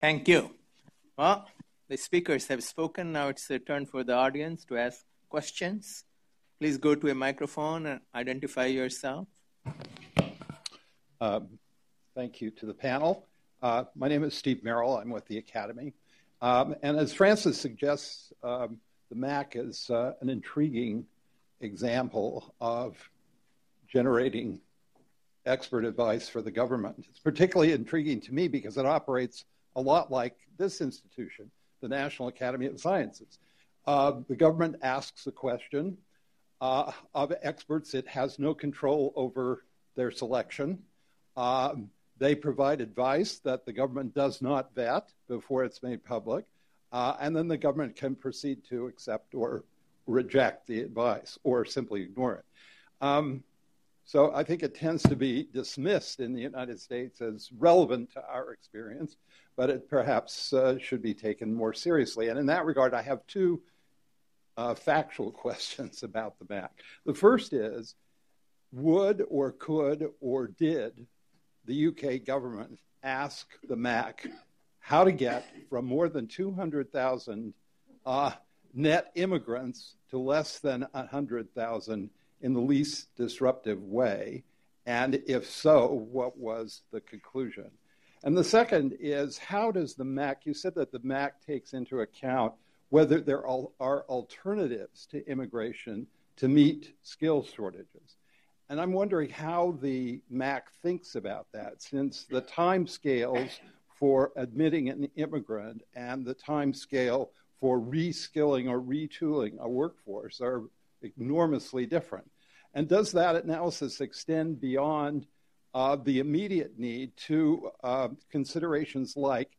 Thank you. Well, the speakers have spoken. Now it's the turn for the audience to ask questions. Please go to a microphone and identify yourself. Thank you to the panel. My name is Steve Merrill. I'm with the Academy. And as Francis suggests, the MAC is an intriguing example of generating expert advice for the government. It's particularly intriguing to me because it operates a lot like this institution, the National Academy of Sciences. The government asks a question of experts. It has no control over their selection. They provide advice that the government does not vet before it's made public, and then the government can proceed to accept or reject the advice or simply ignore it. So I think it tends to be dismissed in the United States as relevant to our experience, but it perhaps should be taken more seriously. And in that regard, I have two factual questions about the MAC. The first is, would or could or did the UK government ask the MAC how to get from more than 200,000 net immigrants to less than 100,000 in the least disruptive way? And if so, what was the conclusion? And the second is, how does the MAC, you said that the MAC takes into account whether there are alternatives to immigration to meet skills shortages. And I'm wondering how the MAC thinks about that, since the time scales for admitting an immigrant and the time scale for reskilling or retooling a workforce are enormously different. And does that analysis extend beyond the immediate need to considerations like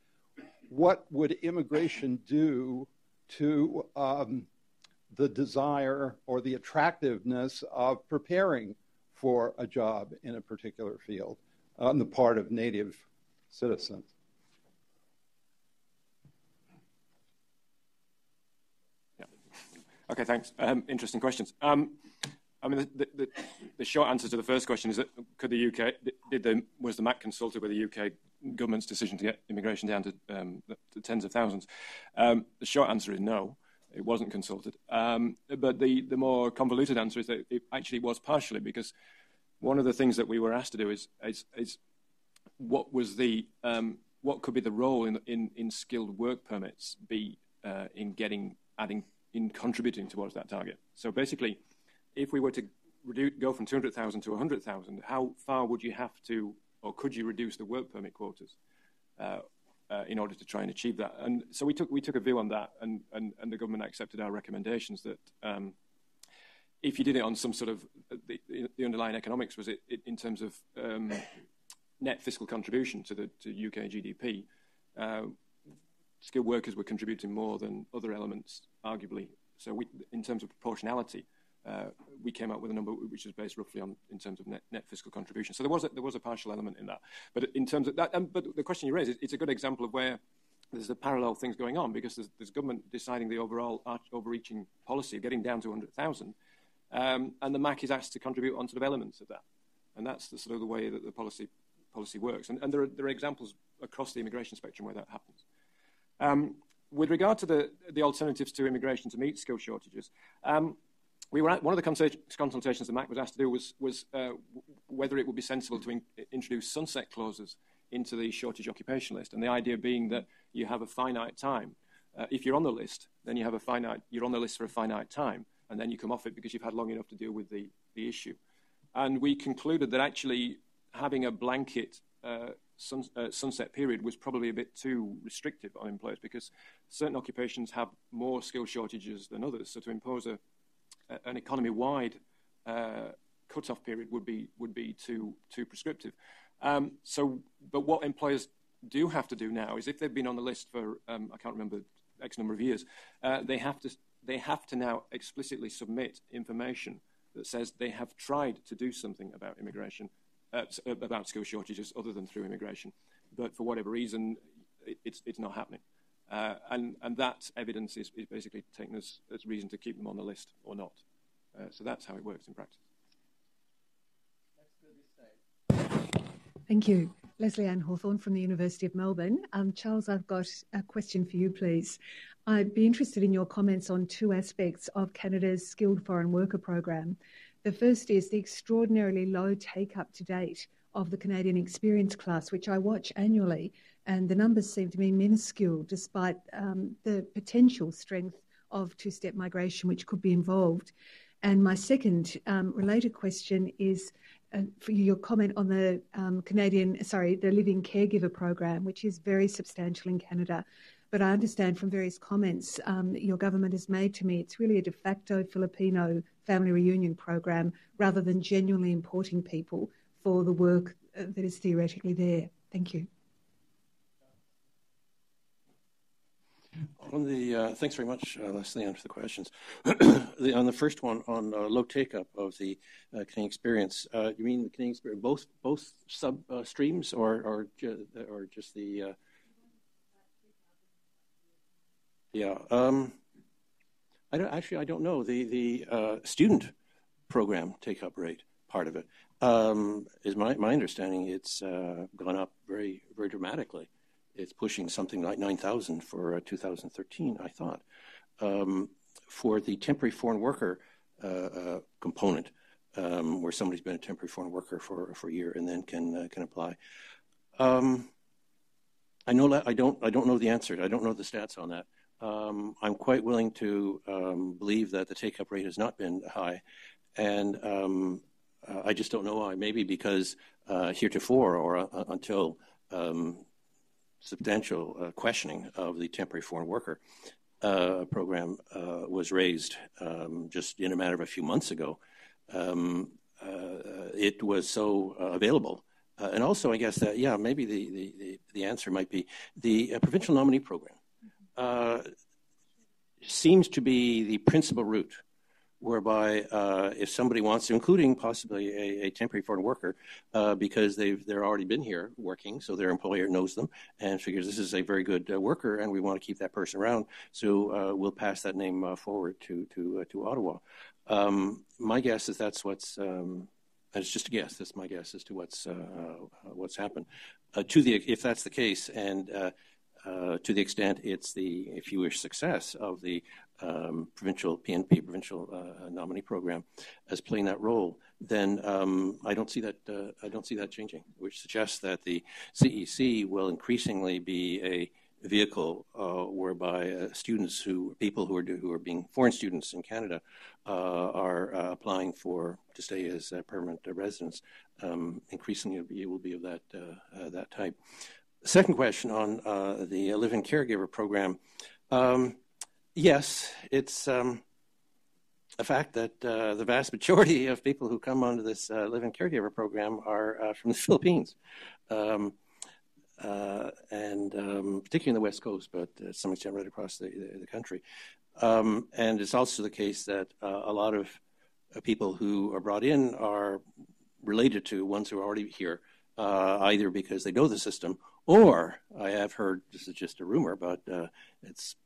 what would immigration do to the desire or the attractiveness of preparing for a job in a particular field on the part of native citizens? Yeah. Okay, thanks. Interesting questions. I mean, the short answer to the first question is that could the UK, was the MAC consulted with the UK government's decision to get immigration down to tens of thousands? The short answer is no, it wasn't consulted. But the more convoluted answer is that it actually was partially, because one of the things that we were asked to do is what was what could be the role in skilled work permits be in contributing towards that target. So basically, if we were to go from 200,000 to 100,000, how far would you have to, or could you reduce the work permit quotas in order to try and achieve that? And so we took a view on that, and the government accepted our recommendations that if you did it on some sort of the underlying economics was it in terms of net fiscal contribution to UK GDP, skilled workers were contributing more than other elements, arguably. So in terms of proportionality, we came up with a number which is based roughly on in terms of net fiscal contribution. So there was a partial element in that. But in terms of that, but the question you raise, it's a good example of where there's a parallel things going on, because there's government deciding the overall overreaching policy of getting down to 100,000, and the MAC is asked to contribute on sort of elements of that. And that's the sort of the way that the policy works. And there are examples across the immigration spectrum where that happens. With regard to the alternatives to immigration to meet skill shortages, we were one of the consultations the MAC was asked to do was whether it would be sensible to introduce sunset clauses into the shortage occupation list, and the idea being that you have a finite time. If you're on the list, then you're on the list for a finite time, and then you come off it because you've had long enough to deal with the issue. And we concluded that actually having a blanket sunset period was probably a bit too restrictive on employers, because certain occupations have more skill shortages than others. So to impose an economy-wide cut-off period would be too prescriptive. But what employers do have to do now is, if they've been on the list for I can't remember X number of years, they have to now explicitly submit information that says they have tried to do something about immigration, about skill shortages other than through immigration, but for whatever reason, it's not happening. And that evidence is basically taken as reason to keep them on the list or not. So that's how it works in practice. Thank you. Leslie Ann Hawthorne from the University of Melbourne. Charles, I've got a question for you, please. I'd be interested in your comments on two aspects of Canada's Skilled Foreign Worker program. The first is the extraordinarily low take-up to date of the Canadian Experience class, which I watch annually, and the numbers seem to be minuscule despite the potential strength of two-step migration which could be involved. And my second related question is for your comment on the the Living Caregiver program, which is very substantial in Canada. But I understand from various comments your government has made to me, it's really a de facto Filipino family reunion program rather than genuinely importing people for the work that is theoretically there. Thank you. On the thanks very much, Leslie, for the questions. On the first one, on low take-up of the Canadian Experience, you mean the Canadian Experience, both sub streams, or just the? Yeah, I don't know the student program take-up rate part of it. Is my understanding it's gone up very dramatically. It's pushing something like 9,000 for 2013, I thought. For the temporary foreign worker component, where somebody's been a temporary foreign worker for a year and then can apply. I don't know the answer. I don't know the stats on that. I'm quite willing to believe that the take-up rate has not been high, and I just don't know why. Maybe because heretofore or until substantial questioning of the temporary foreign worker program was raised just in a matter of a few months ago. It was so available. And also, I guess that, yeah, maybe the answer might be the provincial nominee program seems to be the principal route whereby if somebody wants to, including possibly a temporary foreign worker, because they're already been here working, so their employer knows them and figures this is a very good worker and we want to keep that person around, so we'll pass that name forward to Ottawa. My guess is that's what's, it's just a guess, that's my guess as to what's happened. If that's the case, and to the extent it's the, if you wish, success of the provincial PNP, provincial nominee program, as playing that role, then I don't see that changing, which suggests that the CEC will increasingly be a vehicle whereby people who are being foreign students in Canada are applying to stay as permanent residents. Increasingly, it will be of that type. Second question on the Living Caregiver program. Yes, it's a fact that the vast majority of people who come onto this Living Caregiver program are from the Philippines, and particularly in the West Coast, but to some extent right across the country. And it's also the case that a lot of people who are brought in are related to ones who are already here, either because they know the system, or I have heard, this is just a rumor, but it's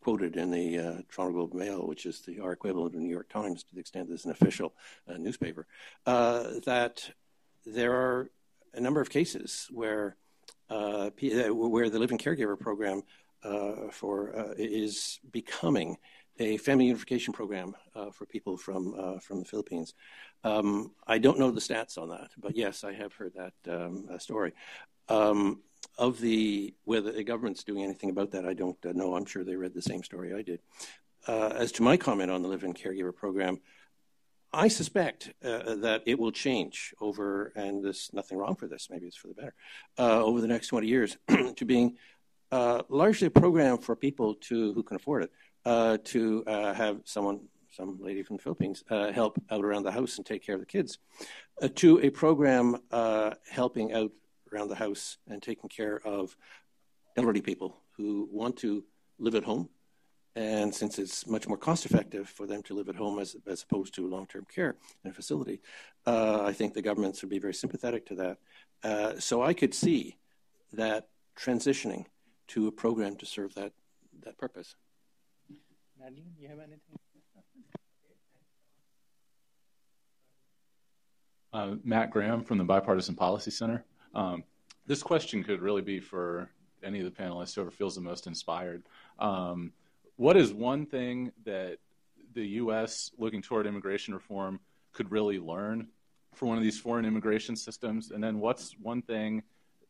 quoted in the Toronto Globe Mail, which is our equivalent of the New York Times, to the extent that it's an official newspaper, that there are a number of cases where the Living Caregiver program is becoming a family unification program for people from the Philippines. I don't know the stats on that, but yes, I have heard that story. Whether the government's doing anything about that, I don't know. I'm sure they read the same story I did. As to my comment on the Living Caregiver program, I suspect that it will change over, and there's nothing wrong for this, maybe it's for the better, over the next 20 years to being largely a program for people who can afford it, to have some lady from the Philippines help out around the house and take care of the kids, to a program helping out around the house and taking care of elderly people who want to live at home. And since it's much more cost effective for them to live at home as opposed to long-term care in a facility, I think the governments would be very sympathetic to that. So I could see that transitioning to a program to serve that purpose. Nadine, you have anything? Matt Graham from the Bipartisan Policy Center. this question could really be for any of the panelists, whoever feels the most inspired. What is one thing that the U.S. looking toward immigration reform could really learn from one of these foreign immigration systems? And then what's one thing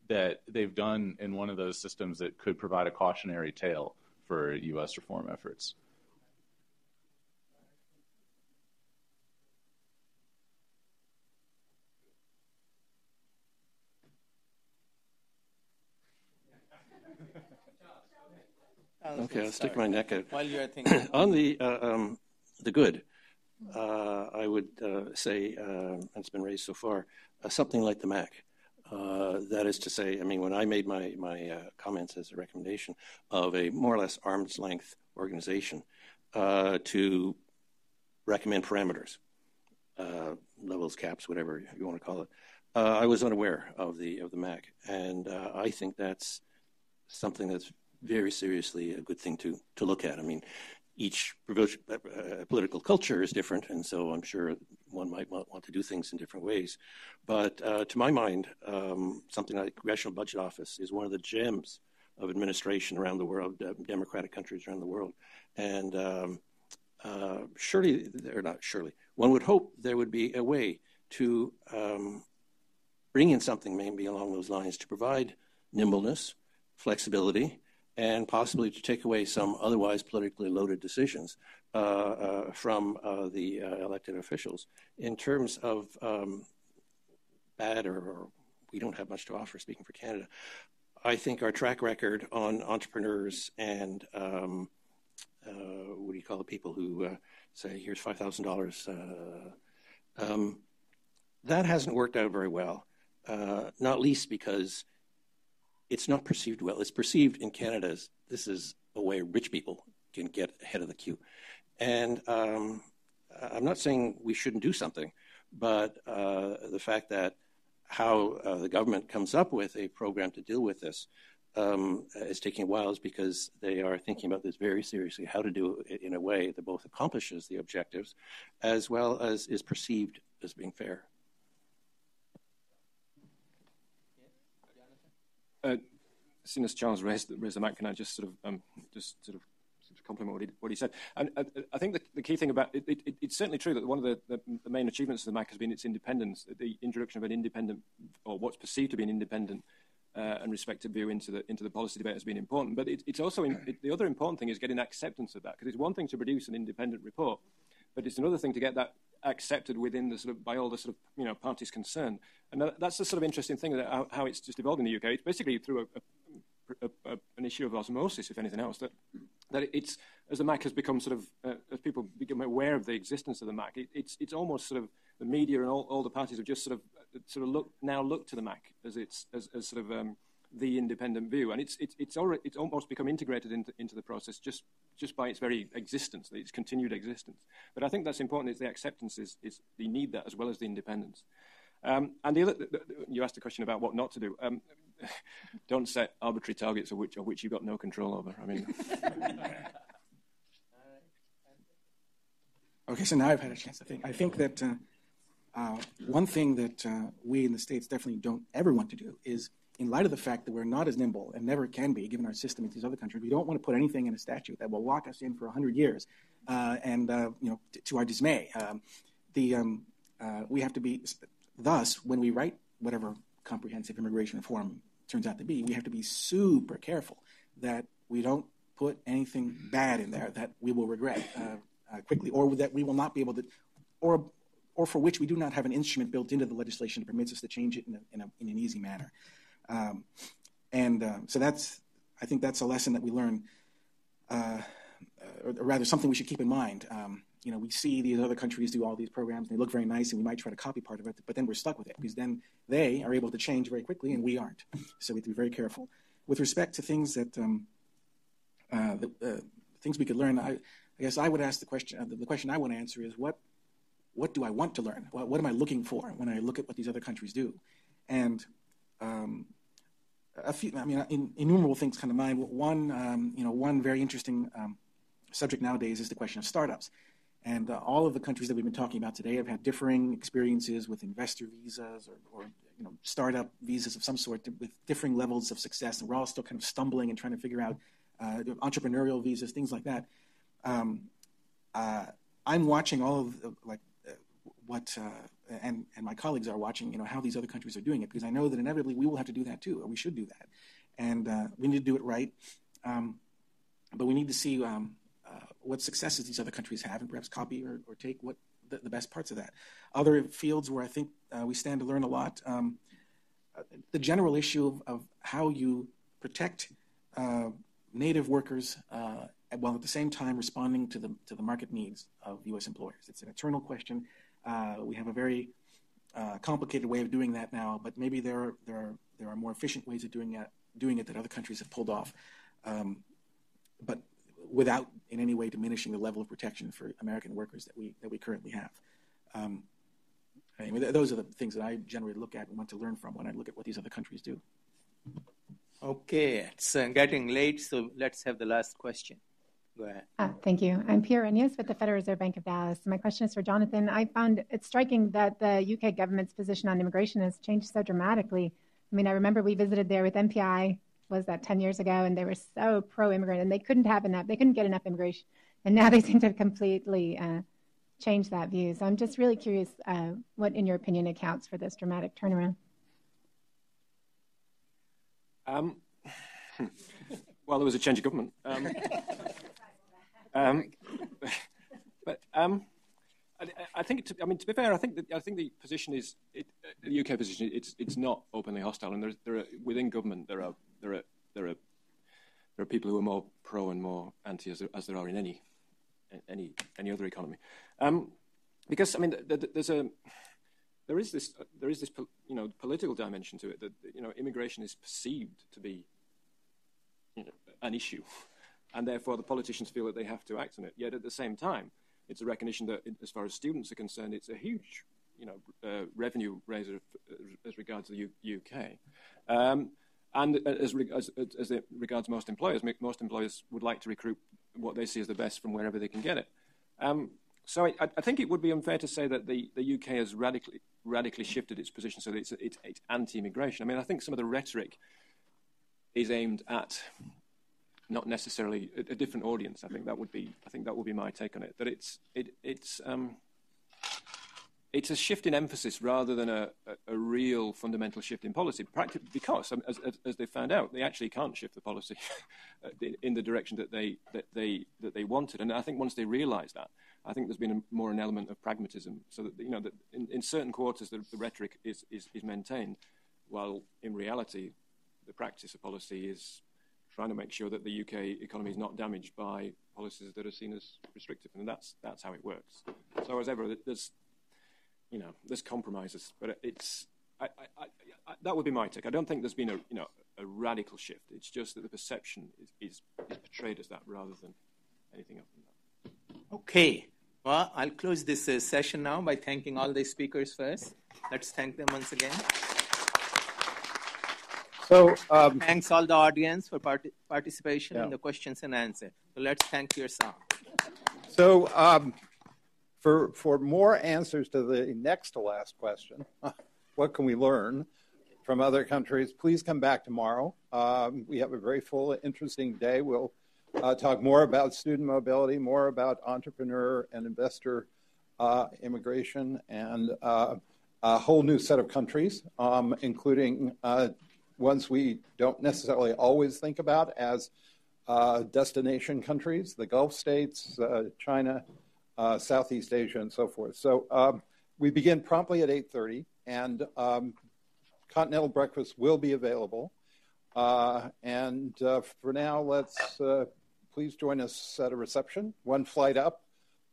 that they've done in one of those systems that could provide a cautionary tale for U.S. reform efforts? Okay, I'll stick my neck out. While you're thinking. On the good, I would say, and it's been raised so far, something like the MAC. That is to say, I mean, when I made my comments as a recommendation of a more or less arm's length organization to recommend parameters, levels, caps, whatever you want to call it, I was unaware of the MAC, and I think that's something that's very seriously a good thing to look at. I mean, each political culture is different, and so I'm sure one might want to do things in different ways. But to my mind, something like the Congressional Budget Office is one of the gems of administration around the world, democratic countries around the world. And one would hope there would be a way to bring in something maybe along those lines to provide nimbleness, flexibility, and possibly to take away some otherwise politically loaded decisions from the elected officials. In terms of bad or we don't have much to offer, speaking for Canada, I think our track record on entrepreneurs and what do you call the people who say, here's $5,000, that hasn't worked out very well, not least because it's not perceived well. It's perceived in Canada as this is a way rich people can get ahead of the queue. And I'm not saying we shouldn't do something, but the fact that how the government comes up with a program to deal with this is taking a while is because they are thinking about this very seriously, how to do it in a way that both accomplishes the objectives as well as is perceived as being fair. Seeing as Charles raised the MAC, can I just sort of compliment what he said? And I think the key thing about it's certainly true that one of the main achievements of the MAC has been its independence, the introduction of an independent, or what's perceived to be an independent and respected view into the policy debate has been important. But it's also the other important thing is getting acceptance of that, because it's one thing to produce an independent report, but it's another thing to get that accepted within the sort of by all the sort of parties concerned. And that's the sort of interesting thing that how it's just evolved in the UK. It's basically through an issue of osmosis, if anything else, that it's as the MAC has become sort of as people become aware of the existence of the MAC, it's almost sort of the media and all the parties have just sort of look to the MAC as sort of the independent view, and it's almost become integrated into the process just by its very existence, its continued existence. But I think that's important. Is the acceptance is you need that as well as the independence. And the other, you asked a question about what not to do. Don't set arbitrary targets of which you've got no control over. I mean. Okay, so now I've had a chance to think. I think that one thing that we in the States definitely don't ever want to do is, in light of the fact that we're not as nimble and never can be, given our system in these other countries, we don't want to put anything in a statute that will lock us in for 100 years, to our dismay. We have to be, thus, when we write whatever comprehensive immigration reform turns out to be, we have to be super careful that we don't put anything bad in there that we will regret quickly, or that we will not be able to, or for which we do not have an instrument built into the legislation that permits us to change it in an easy manner. So I think that's a lesson that we learn, or rather something we should keep in mind. We see these other countries do all these programs, and they look very nice, and we might try to copy part of it, but then we're stuck with it, because then they are able to change very quickly, and we aren't. So we have to be very careful. With respect to things that, things we could learn, I guess I would ask the question I want to answer is, what do I want to learn? What am I looking for when I look at what these other countries do? And innumerable things come to mind. One very interesting subject nowadays is the question of startups. And all of the countries that we've been talking about today have had differing experiences with investor visas or startup visas of some sort with differing levels of success, and we're all still kind of stumbling and trying to figure out entrepreneurial visas, things like that. I'm watching all of what and my colleagues are watching, how these other countries are doing it, because I know that inevitably we will have to do that too, or we should do that, and we need to do it right. But we need to see what successes these other countries have, and perhaps copy or take what the best parts of that. Other fields where I think we stand to learn a lot. The general issue of how you protect native workers while at the same time responding to the market needs of U.S. employers. It's an eternal question. We have a very complicated way of doing that now, but maybe there are more efficient ways of doing it that other countries have pulled off, but without in any way diminishing the level of protection for American workers that we currently have. Those are the things that I generally look at and want to learn from when I look at what these other countries do. Okay, it's getting late, so let's have the last question. Go ahead. Thank you. I'm Pia Renyes with the Federal Reserve Bank of Dallas. My question is for Jonathan. I found it striking that the UK government's position on immigration has changed so dramatically. I mean, I remember we visited there with MPI, was that 10 years ago, and they were so pro-immigrant, and they couldn't get enough immigration. And now they seem to have completely changed that view. So I'm just really curious what, in your opinion, accounts for this dramatic turnaround? Well, there was a change of government. I think, to be fair, I think the position is the UK position. It's not openly hostile, and there are, within government there are people who are more pro and more anti, as there are in any other economy. Because there is this political dimension to it that immigration is perceived to be an issue, and therefore the politicians feel that they have to act on it. Yet at the same time, it's a recognition that, as far as students are concerned, it's a huge, revenue raiser as regards the UK, and as it regards most employers would like to recruit what they see as the best from wherever they can get it. So I think it would be unfair to say that the UK has radically shifted its position so that it's anti-immigration. I think some of the rhetoric is aimed at not necessarily a different audience. I think that would be my take on it. That it's a shift in emphasis rather than a real fundamental shift in policy. Because as they found out, they actually can't shift the policy in the direction that they wanted. And I think once they realised that, I think there's been more an element of pragmatism. So that that in certain quarters the rhetoric is maintained, while in reality the practice of policy is trying to make sure that the UK economy is not damaged by policies that are seen as restrictive, and that's how it works. So as ever, there's compromises, but that would be my take. I don't think there's been a radical shift. It's just that the perception is portrayed as that rather than anything else than that. Okay. Well, I'll close this session now by thanking all the speakers first. Let's thank them once again. So thanks all the audience for participation in the questions and answers. So let's thank yourself. So for more answers to the next to last question, what can we learn from other countries? Please come back tomorrow. We have a very full, interesting day. We'll talk more about student mobility, more about entrepreneur and investor immigration, and a whole new set of countries, including ones we don't necessarily always think about as destination countries, the Gulf states, China, Southeast Asia, and so forth. So we begin promptly at 8:30, and continental breakfast will be available. And for now, let's please join us at a reception, one flight up.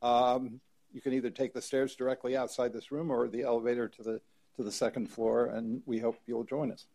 You can either take the stairs directly outside this room or the elevator to the second floor, and we hope you'll join us.